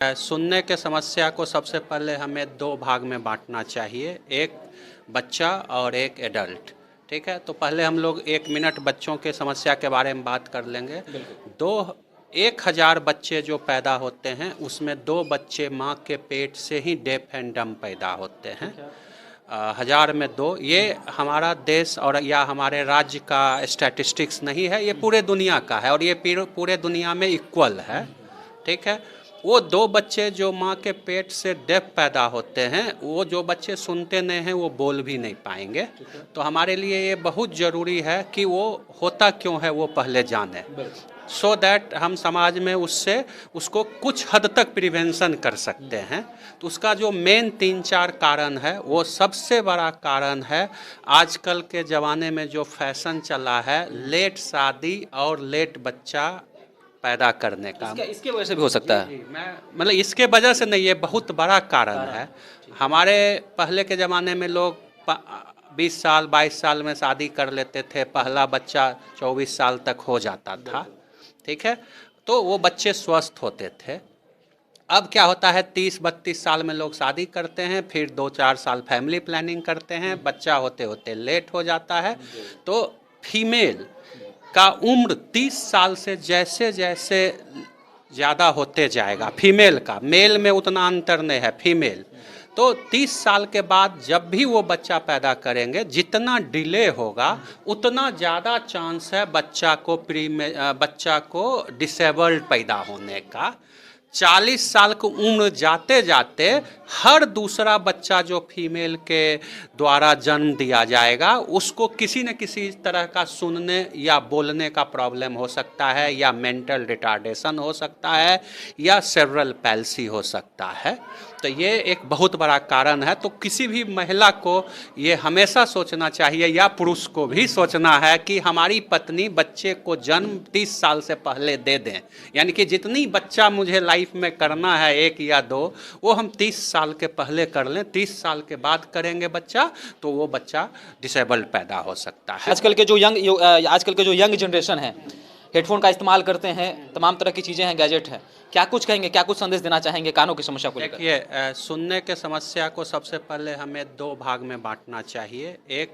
सुनने के समस्या को सबसे पहले हमें दो भाग में बांटना चाहिए, एक बच्चा और एक एडल्ट। ठीक है, तो पहले हम लोग 1 मिनट बच्चों के समस्या के बारे में बात कर लेंगे। 1000 बच्चे जो पैदा होते हैं उसमें 2 बच्चे माँ के पेट से ही डेफ एंड डम पैदा होते हैं। 1000 में 2, ये हमारा देश और या हमारे राज्य का स्टैटिस्टिक्स नहीं है, ये पूरे दुनिया का है और ये पूरे दुनिया में इक्वल है। ठीक है, वो 2 बच्चे जो माँ के पेट से डेफ पैदा होते हैं, वो जो बच्चे सुनते नहीं हैं वो बोल भी नहीं पाएंगे। तो हमारे लिए ये बहुत ज़रूरी है कि वो होता क्यों है वो पहले जाने, सो दैट हम समाज में उसको कुछ हद तक प्रिवेंशन कर सकते हैं। तो उसका जो मेन 3-4 कारण है, वो सबसे बड़ा कारण है आजकल के ज़माने में जो फैशन चला है, लेट शादी और लेट बच्चा पैदा करने का। इसके वजह से भी हो सकता है। मैं मतलब इसके वजह से नहीं, ये बहुत बड़ा कारण है। हमारे पहले के ज़माने में लोग 20 साल 22 साल में शादी कर लेते थे, पहला बच्चा 24 साल तक हो जाता था। ठीक है, तो वो बच्चे स्वस्थ होते थे। अब क्या होता है, 30-32 साल में लोग शादी करते हैं, फिर 2-4 साल फैमिली प्लानिंग करते हैं, बच्चा होते होते लेट हो जाता है। तो फीमेल का उम्र 30 साल से जैसे जैसे ज़्यादा होते जाएगा, फीमेल का, मेल में उतना अंतर नहीं है, फीमेल तो 30 साल के बाद जब भी वो बच्चा पैदा करेंगे, जितना डिले होगा उतना ज़्यादा चांस है बच्चा को डिसेबल्ड पैदा होने का। 40 साल की उम्र जाते जाते हर दूसरा बच्चा जो फीमेल के द्वारा जन्म दिया जाएगा, उसको किसी न किसी तरह का सुनने या बोलने का प्रॉब्लम हो सकता है, या मेंटल रिटार्डेशन हो सकता है, या सेरेब्रल पैल्सी हो सकता है। तो ये एक बहुत बड़ा कारण है। तो किसी भी महिला को ये हमेशा सोचना चाहिए, या पुरुष को भी सोचना है, कि हमारी पत्नी बच्चे को जन्म 30 साल से पहले दे दें। यानी कि जितनी बच्चा मुझे लाइफ में करना है, 1 या 2, वो हम 30 साल के पहले कर लें। 30 साल के बाद करेंगे बच्चा, तो वो बच्चा डिसेबल्ड पैदा हो सकता है। आजकल के जो यंग जनरेशन है, हेडफोन का इस्तेमाल करते हैं, तमाम तरह की चीज़ें हैं, गैजेट हैं, क्या कुछ कहेंगे, क्या कुछ संदेश देना चाहेंगे कानों की समस्या को लेकर? देखिए, सुनने के समस्या को सबसे पहले हमें 2 भाग में बांटना चाहिए, एक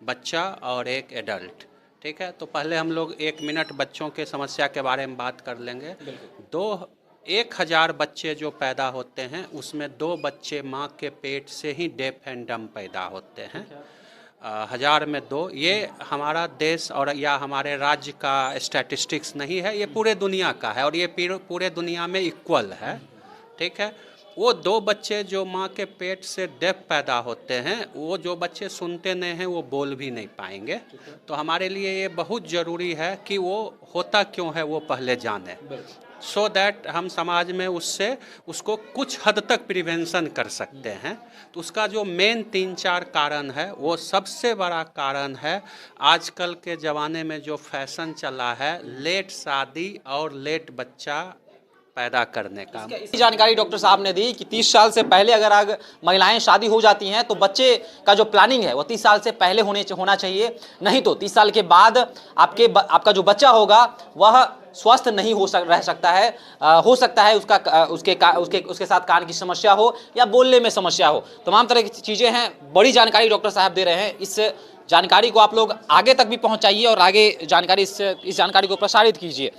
बच्चा और एक एडल्ट। ठीक है, तो पहले हम लोग 1 मिनट बच्चों के समस्या के बारे में बात कर लेंगे। 1000 बच्चे जो पैदा होते हैं उसमें 2 बच्चे माँ के पेट से ही डेफ एंड डम पैदा होते हैं। 1000 में 2, ये हमारा देश और या हमारे राज्य का स्टैटिस्टिक्स नहीं है, ये पूरे दुनिया का है और ये पूरे दुनिया में इक्वल है। ठीक है, वो 2 बच्चे जो माँ के पेट से डेफ पैदा होते हैं, वो जो बच्चे सुनते नहीं हैं वो बोल भी नहीं पाएंगे। तो हमारे लिए ये बहुत ज़रूरी है कि वो होता क्यों है वो पहले जाने, सो दैट हम समाज में उसको कुछ हद तक प्रिवेंशन कर सकते हैं। तो उसका जो मेन 3-4 कारण है, वो सबसे बड़ा कारण है आजकल के ज़माने में जो फैशन चला है, लेट शादी और लेट बच्चा पैदा करने का। इसी जानकारी डॉक्टर साहब ने दी कि 30 साल से पहले अगर महिलाएं शादी हो जाती हैं तो बच्चे का जो प्लानिंग है वो 30 साल से पहले होना चाहिए, नहीं तो 30 साल के बाद आपका जो बच्चा होगा वह स्वस्थ नहीं रह सकता है। हो सकता है उसके साथ कान की समस्या हो या बोलने में समस्या हो, तमाम तरह की चीज़ें हैं। बड़ी जानकारी डॉक्टर साहब दे रहे हैं। इस जानकारी को आप लोग आगे तक भी पहुंचाइए और आगे इस जानकारी को प्रसारित कीजिए।